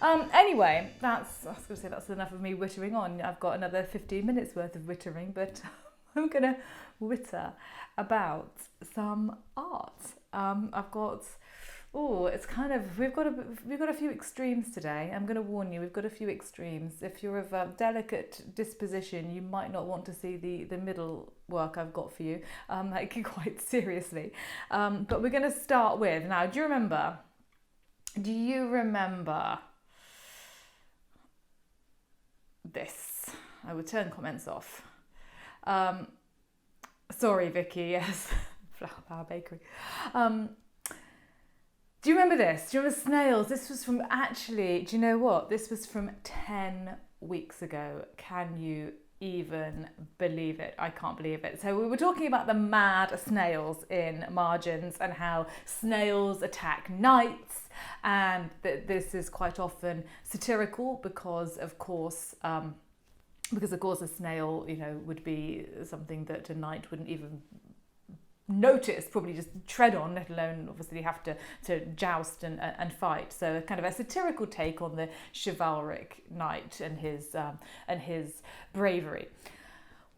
Anyway, I was going to say that's enough of me wittering on. I've got another 15 minutes worth of wittering, but I'm going to witter about some art. I've got, it's kind of, we've got a few extremes today. I'm going to warn you, we've got a few extremes. If you're of a delicate disposition, you might not want to see the middle work I've got for you, like quite seriously. But we're going to start with, now, do you remember this? I would turn comments off. Sorry, Vicky, yes. Flower Bakery. Do you remember this? Do you remember snails? This was from, actually, do you know what? This was from 10 weeks ago. Can you even believe it? I can't believe it. So we were talking about the mad snails in margins and how snails attack knights, and that this is quite often satirical because of course a snail, would be something that a knight wouldn't even notice, probably just tread on, let alone obviously have to joust and fight. So kind of a satirical take on the chivalric knight and his bravery.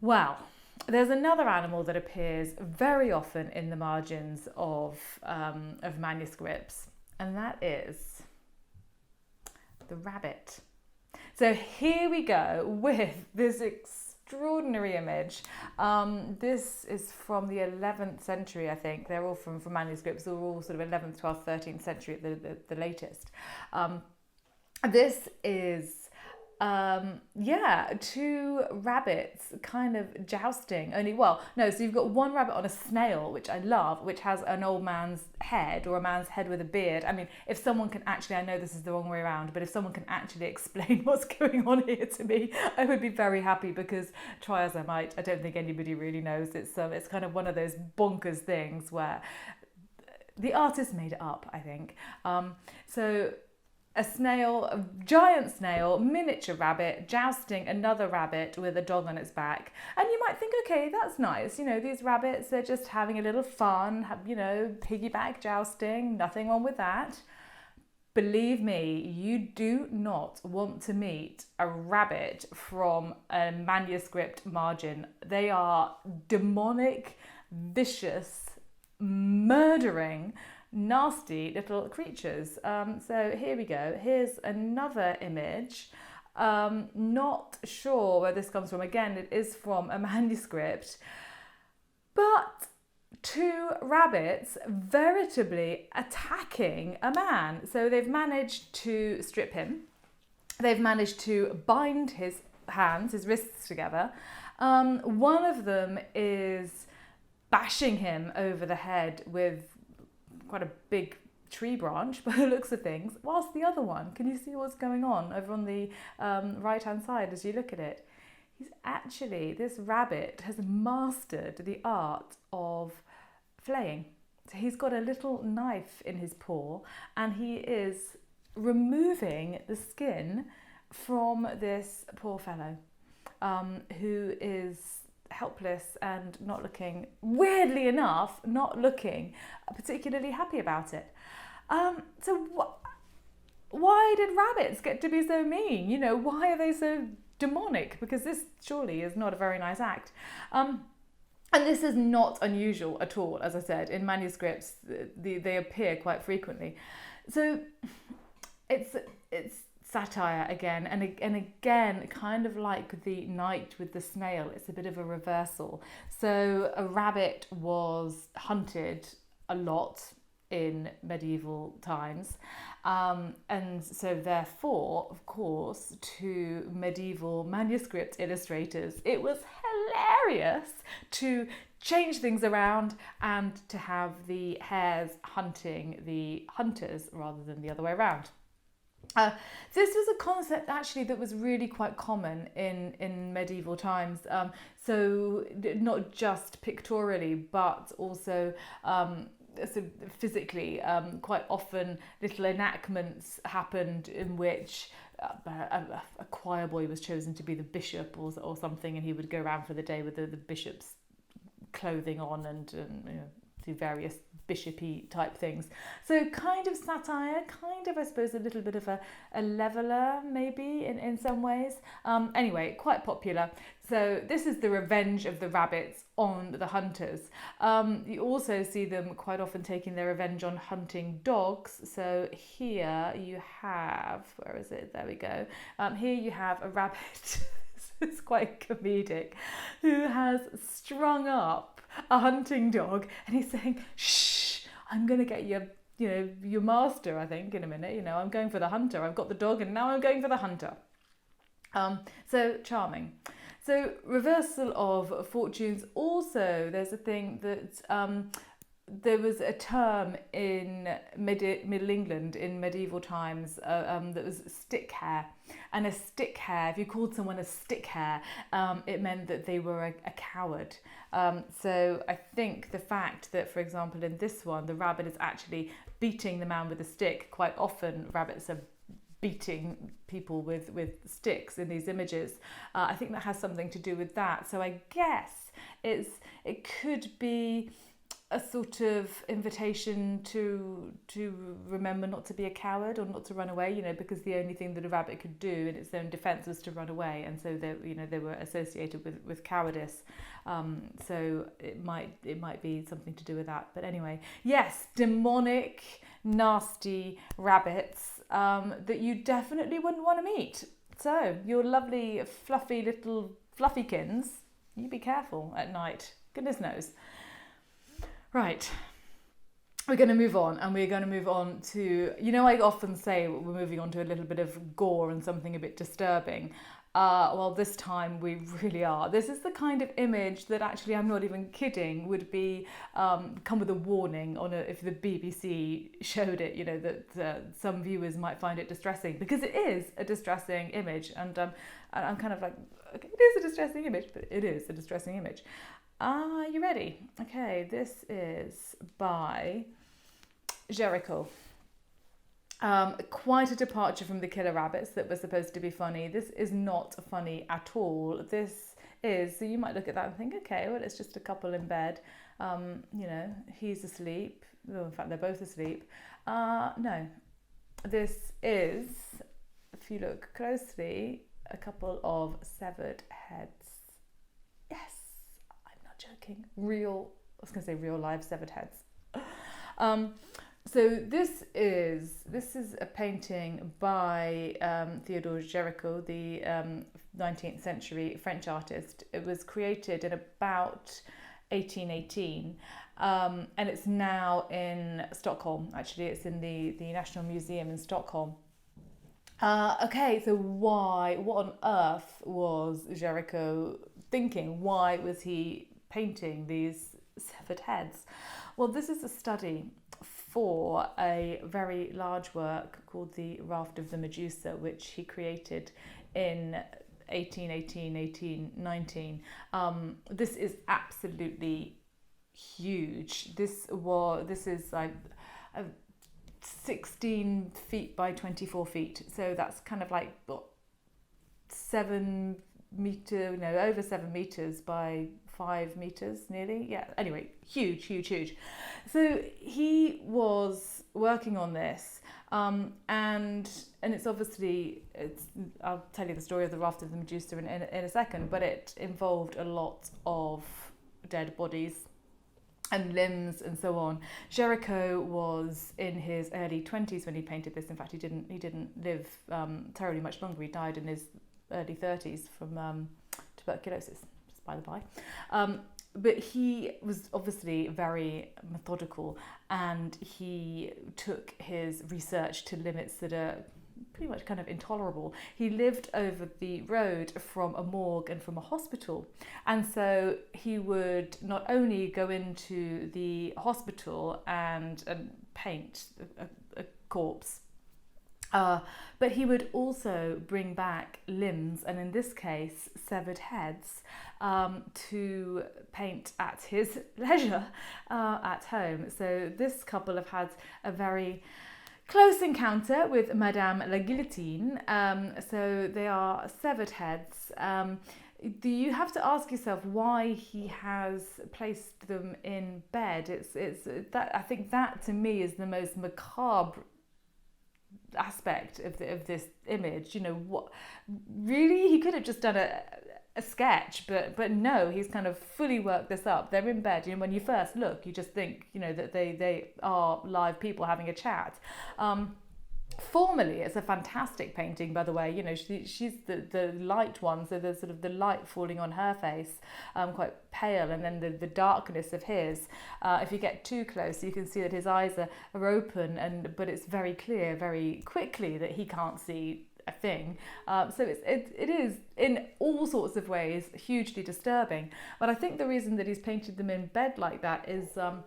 Well, there's another animal that appears very often in the margins of manuscripts, and that is the rabbit. So here we go with this extraordinary image. This is from the 11th century, I think. They're all from manuscripts. They're all sort of 11th, 12th, 13th century at the latest. This is two rabbits kind of jousting. So you've got one rabbit on a snail, which I love, which has an old man's head, or a man's head with a beard. I mean, if someone can actually, I know this is the wrong way around, but if someone can actually explain what's going on here to me, I would be very happy, because try as I might, I don't think anybody really knows. It's kind of one of those bonkers things where the artist made it up, I think. A snail, a giant snail, miniature rabbit, jousting another rabbit with a dog on its back. And you might think, okay, that's nice. These rabbits, they're just having a little fun, piggyback jousting, nothing wrong with that. Believe me, you do not want to meet a rabbit from a manuscript margin. They are demonic, vicious, murdering, nasty little creatures. So here we go. Here's another image. Not sure where this comes from. Again, it is from a manuscript. But two rabbits veritably attacking a man. So they've managed to strip him. They've managed to bind his hands, his wrists together. One of them is bashing him over the head with quite a big tree branch by the looks of things, whilst the other one, can you see what's going on over on the right hand side as you look at it? This rabbit has mastered the art of flaying. So he's got a little knife in his paw and he is removing the skin from this poor fellow who is helpless and not looking, weirdly enough, not looking particularly happy about it. Why did rabbits get to be so mean? Why are they so demonic? Because this surely is not a very nice act. And this is not unusual at all, as I said, in manuscripts. They appear quite frequently. So it's satire again, and again, kind of like the knight with the snail, it's a bit of a reversal. So a rabbit was hunted a lot in medieval times, and so therefore, of course, to medieval manuscript illustrators, it was hilarious to change things around and to have the hares hunting the hunters rather than the other way around. This was a concept actually that was really quite common in medieval times. So not just pictorially, but also sort of physically. Quite often little enactments happened in which a choir boy was chosen to be the bishop or something, and he would go around for the day with the bishop's clothing on and do various bishopy type things. So kind of satire, kind of, I suppose, a little bit of a leveler maybe in some ways. Anyway, quite popular. So this is the revenge of the rabbits on the hunters. You also see them quite often taking their revenge on hunting dogs. So here you have, where is it? There we go. Here you have a rabbit. It's quite comedic, who has strung up a hunting dog, and he's saying, "Shh, I'm going to get your master, I think, in a minute. I'm going for the hunter. I've got the dog and now I'm going for the hunter." So charming. So reversal of fortunes. Also, there's a thing that there was a term in Middle England in medieval times that was stick hair. And a stick hair, if you called someone a stick hair, it meant that they were a coward. So I think the fact that, for example, in this one, the rabbit is actually beating the man with a stick. Quite often rabbits are beating people with sticks in these images. I think that has something to do with that. So I guess it could be a sort of invitation to remember not to be a coward or not to run away, because the only thing that a rabbit could do in its own defense was to run away, and so they were associated with cowardice. So it might be something to do with that. But anyway, yes, demonic, nasty rabbits that you definitely wouldn't want to meet. So your lovely, fluffy little fluffykins, you be careful at night. Goodness knows. Right, we're going to move on, and we're going to move on to, I often say we're moving on to a little bit of gore and something a bit disturbing. Well, this time we really are. This is the kind of image that actually, I'm not even kidding, would be come with a warning on if the BBC showed it, that some viewers might find it distressing, because it is a distressing image, and I'm kind of like, okay, it is a distressing image, but it is a distressing image. Are you ready? Okay, this is by Géricault. Quite a departure from the killer rabbits that were supposed to be funny. This is not funny at all. This is, so you might look at that and think, okay, well, it's just a couple in bed. He's asleep. Well, in fact, they're both asleep. No, this is, if you look closely, a couple of severed heads. Yes. Joking, real live severed heads. So this is a painting by Theodore Géricault, the 19th century French artist. It was created in about 1818, and it's now in Stockholm. Actually, it's in the National Museum in Stockholm. Okay, so what on earth was Géricault thinking? Why was he painting these severed heads? Well, this is a study for a very large work called the Raft of the Medusa, which he created in 1819. This is absolutely huge. This is like 16 feet by 24 feet. So that's kind of like over 7 meters by 5 meters nearly. Yeah, anyway, huge. So he was working on this, and it's obviously, I'll tell you the story of the Raft of the Medusa in a second, but it involved a lot of dead bodies and limbs and so on. Géricault was in his early 20s when he painted this. In fact, he didn't live terribly much longer. He died in his early 30s from tuberculosis, just by the by. But he was obviously very methodical, and he took his research to limits that are pretty much kind of intolerable. He lived over the road from a morgue and from a hospital, and so he would not only go into the hospital and paint a corpse, but he would also bring back limbs, and in this case severed heads, to paint at his leisure at home. So this couple have had a very close encounter with Madame la Guillotine. So they are severed heads. you have to ask yourself why he has placed them in bed. It's that, I think that to me is the most macabre aspect of this image. You know, what really, he could have just done a sketch, but no, he's kind of fully worked this up. They're in bed. You know, when you first look, you just think, you know, that they are live people having a chat. Formally, it's a fantastic painting, by the way. You know, she's the light one, so there's sort of the light falling on her face, quite pale, and then the darkness of his. If you get too close, you can see that his eyes are open, but it's very clear very quickly that he can't see a thing. So it is in all sorts of ways hugely disturbing. But I think the reason that he's painted them in bed like that is a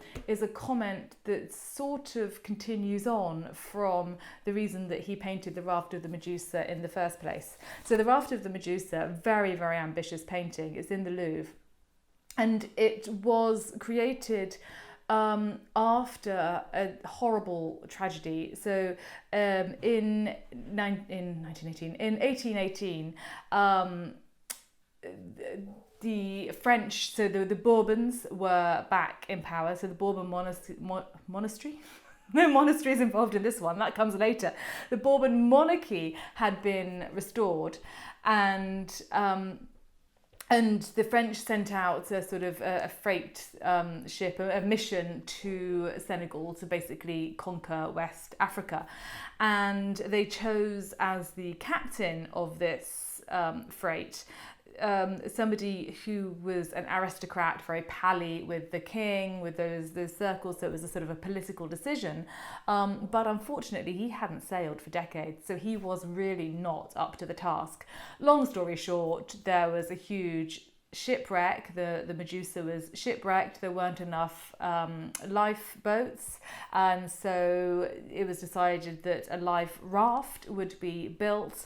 comment that sort of continues on from the reason that he painted the Raft of the Medusa in the first place. So the Raft of the Medusa, very, very ambitious painting. It's in the Louvre, and it was created after a horrible tragedy. So in 1818, the French, so the Bourbons were back in power. So the Bourbon monastery. No monasteries involved in this one, that comes later. The Bourbon monarchy had been restored, and the French sent out a sort of a freight ship, a mission to Senegal to basically conquer West Africa. And they chose as the captain of this freight somebody who was an aristocrat, very pally with the king, with those circles, so it was a sort of a political decision. But unfortunately, he hadn't sailed for decades, so he was really not up to the task. Long story short, there was a huge shipwreck. The Medusa was shipwrecked. There weren't enough lifeboats, and so it was decided that a life raft would be built.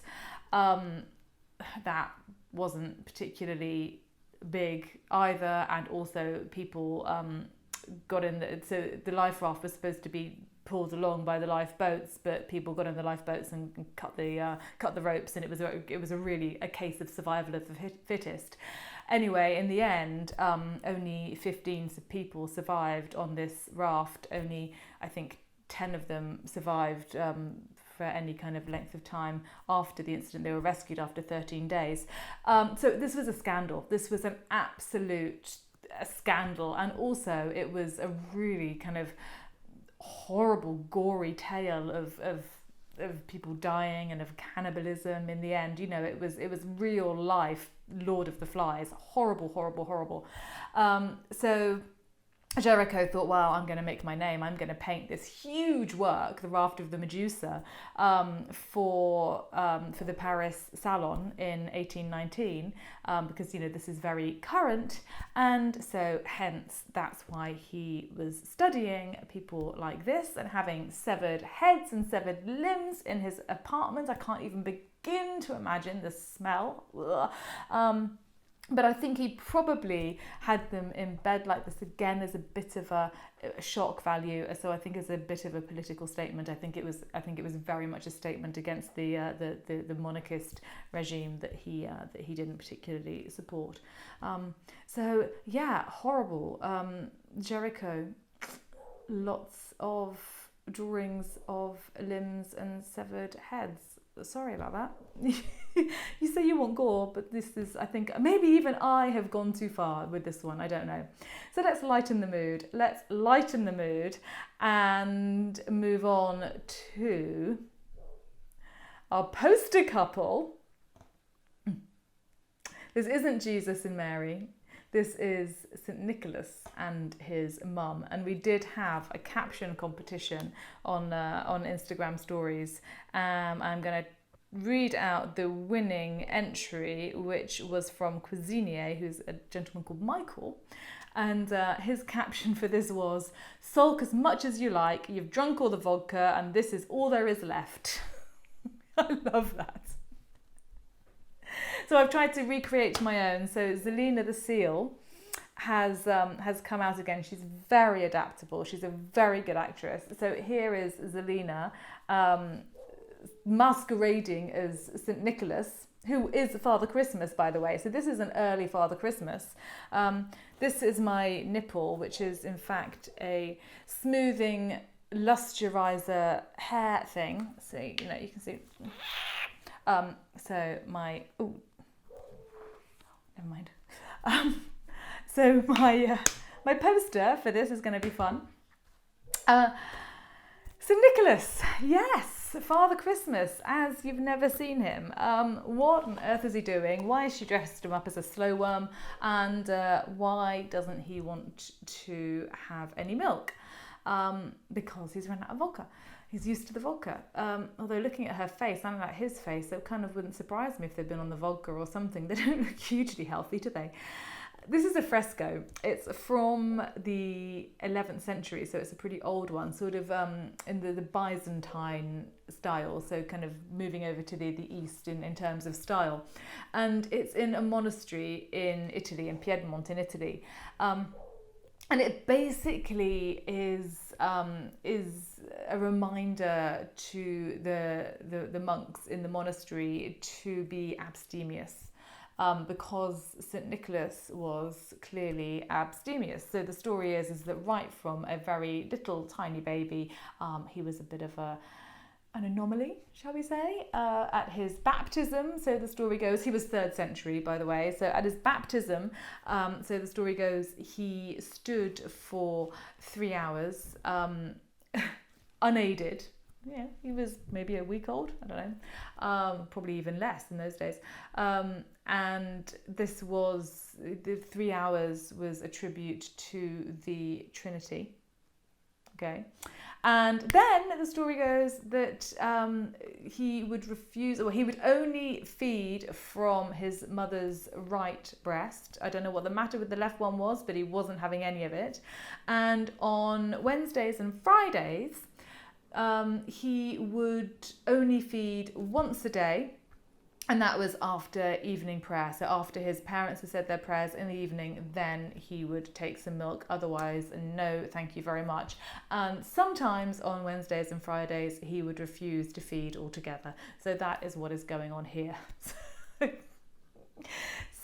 That wasn't particularly big either, and also people got in so the life raft was supposed to be pulled along by the lifeboats, but people got in the lifeboats and cut the ropes, and it was really a case of survival of the fittest. Anyway, in the end, only 15 people survived on this raft. Only, I think, 10 of them survived for any kind of length of time after the incident. They were rescued after 13 days. So this was a scandal. This was an absolute scandal. And also it was a really kind of horrible, gory tale of people dying and of cannibalism in the end. You know, it was real life Lord of the Flies. Horrible, horrible, horrible. So Géricault thought, well, I'm going to make my name. I'm going to paint this huge work, the Raft of the Medusa, for the Paris Salon in 1819, because, you know, this is very current. And so hence, that's why he was studying people like this and having severed heads and severed limbs in his apartment. I can't even begin to imagine the smell. But I think he probably had them in bed like this again as a bit of a shock value. So I think as a bit of a political statement. I think it was very much a statement against the monarchist regime that he didn't particularly support. So yeah, horrible. Géricault, lots of drawings of limbs and severed heads. Sorry about that. You say you want gore, but this is, I think, maybe even I have gone too far with this one. I don't know. So let's lighten the mood. Let's lighten the mood and move on to our poster couple. This isn't Jesus and Mary. This is St. Nicholas and his mum, and we did have a caption competition on Instagram stories. I'm going to read out the winning entry, which was from Cuisinier, who's a gentleman called Michael, and his caption for this was, "Sulk as much as you like, you've drunk all the vodka, and this is all there is left." I love that. So I've tried to recreate my own. So Zelena Seal has come out again. She's very adaptable. She's a very good actress. So here is Zelena masquerading as St. Nicholas, who is Father Christmas, by the way. So this is an early Father Christmas. This is my nipple, which is in fact a smoothing lusterizer hair thing. So, you can see. So my, never mind. So my poster for this is going to be fun. St. Nicholas, yes, Father Christmas, as you've never seen him. What on earth is he doing? Why is she dressed him up as a slow worm? And why doesn't he want to have any milk? Because he's run out of vodka. He's used to the vodka. Although looking at her face, and like his face, it kind of wouldn't surprise me if they've been on the vodka or something. They don't look hugely healthy, do they? This is a fresco. It's from the 11th century, so it's a pretty old one, sort of in the Byzantine style, so kind of moving over to the east in terms of style. And it's in a monastery in Italy, in Piedmont in Italy. And it basically is a reminder to the monks in the monastery to be abstemious. Because St. Nicholas was clearly abstemious. So the story is that right from a very little tiny baby, he was a bit of an anomaly, shall we say, at his baptism. So the story goes, he was 3rd century, by the way. So at his baptism, so the story goes, he stood for 3 hours, unaided. Yeah, he was maybe a week old, I don't know, probably even less in those days. And this was, the 3 hours was a tribute to the Trinity, okay? And then the story goes that he would refuse, or he would only feed from his mother's right breast. I don't know what the matter with the left one was, but he wasn't having any of it. And on Wednesdays and Fridays, he would only feed once a day, and that was after evening prayer. So after his parents had said their prayers in the evening, then he would take some milk. Otherwise, no, thank you very much. And sometimes on Wednesdays and Fridays, he would refuse to feed altogether. So that is what is going on here.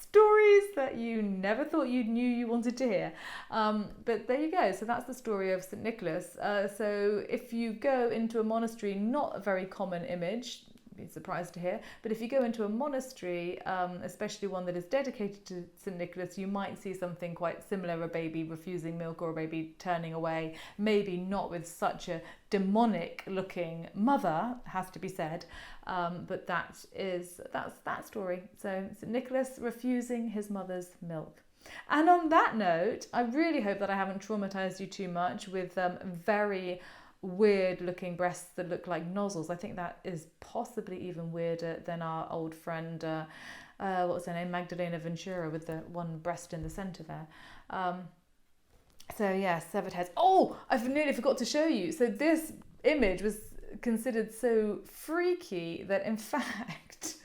Stories that you never thought you knew you wanted to hear. But there you go. So that's the story of St. Nicholas. So if you go into a monastery, not a very common image, you'd be surprised to hear, but if you go into a monastery, especially one that is dedicated to St. Nicholas, you might see something quite similar, a baby refusing milk or a baby turning away, maybe not with such a demonic looking mother, has to be said, but that's that story. So St. Nicholas refusing his mother's milk. And on that note, I really hope that I haven't traumatized you too much with very weird looking breasts that look like nozzles. I think that is possibly even weirder than our old friend, what was her name, Magdalena Ventura, with the one breast in the centre there. So yeah, severed heads. Oh, I nearly forgot to show you. So this image was considered so freaky that in fact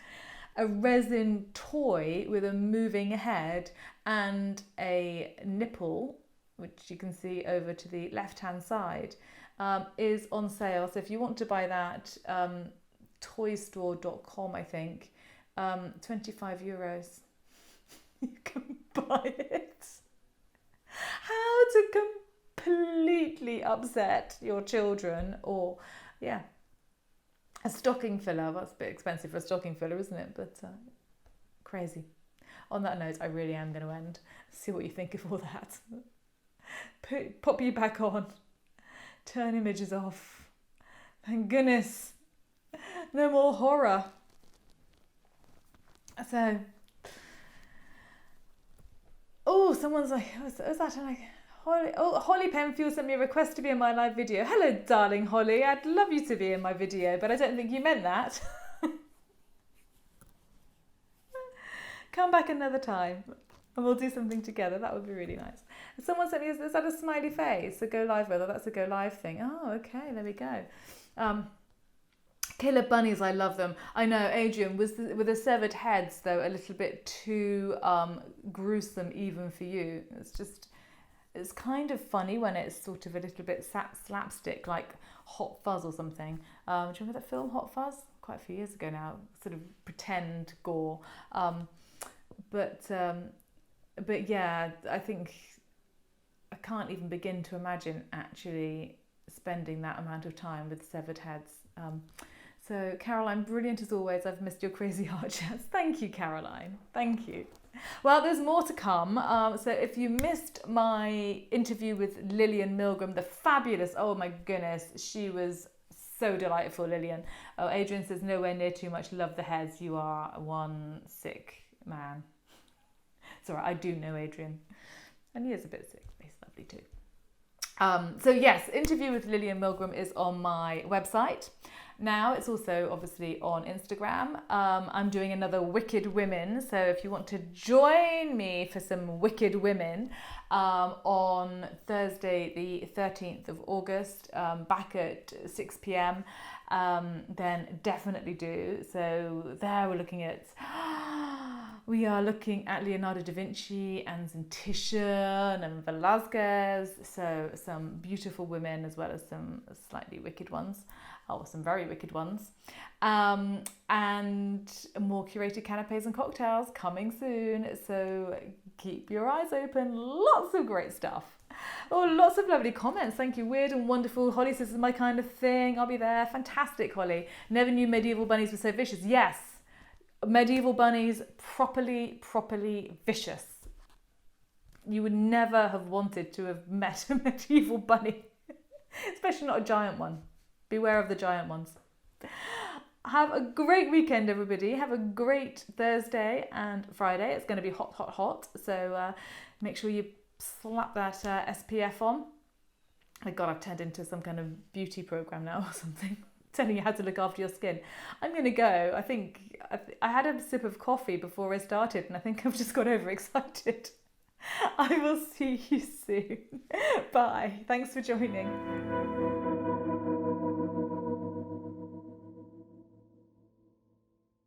a resin toy with a moving head and a nipple, which you can see over to the left hand side, is on sale. So if you want to buy that, toystore.com, I think, €25. You can buy it. How to completely upset your children, or yeah, a stocking filler. Well, that's a bit expensive for a stocking filler, isn't it? But crazy. On that note, I really am going to end. See what you think of all that. Pop you back on. Turn images off. Thank goodness. No more horror. So, oh, someone's like, what's that? I'm like, Holly, Holly Penfield sent me a request to be in my live video. Hello, darling Holly. I'd love you to be in my video, but I don't think you meant that. Come back another time and we'll do something together. That would be really nice. Someone sent me, is that a smiley face? A go live with? That's a go live thing. Oh, okay, there we go. Killer bunnies, I love them. I know, Adrian, with the severed heads, though, a little bit too gruesome even for you. It's just, it's kind of funny when it's sort of a little bit slapstick, like Hot Fuzz or something. Do you remember that film, Hot Fuzz? Quite a few years ago now, sort of pretend gore. But yeah, I think I can't even begin to imagine actually spending that amount of time with severed heads. So Caroline, brilliant as always. I've missed your crazy heart chats. Thank you, Caroline. Thank you. Well, there's more to come. So if you missed my interview with Lillian Milgram, the fabulous, oh my goodness, she was so delightful, Lillian. Oh, Adrian says, nowhere near too much. Love the heads. You are one sick man. It's all right. I do know Adrian. And he is a bit sick. But he's lovely too. So yes, interview with Lillian Milgram is on my website. Now it's also obviously on Instagram. I'm doing another Wicked Women. So if you want to join me for some Wicked Women on Thursday, the 13th of August, back at 6 p.m, then definitely do. So there we are looking at Leonardo da Vinci and some Titian and Velázquez. So some beautiful women as well as some slightly wicked ones. Or some very wicked ones. And more curated canapes and cocktails coming soon. So keep your eyes open. Lots of great stuff. Oh, lots of lovely comments. Thank you. Weird and wonderful. Holly says, this is my kind of thing. I'll be there. Fantastic, Holly. Never knew medieval bunnies were so vicious. Yes. Medieval bunnies, properly vicious. You would never have wanted to have met a medieval bunny. Especially not a giant one. Beware of the giant ones. Have a great weekend, everybody. Have a great Thursday and Friday. It's going to be hot. So make sure you slap that SPF on. Oh God, I've turned into some kind of beauty program now or something. Telling you how to look after your skin. I'm going to go. I think I had a sip of coffee before I started and I think I've just got overexcited. I will see you soon. Bye. Thanks for joining.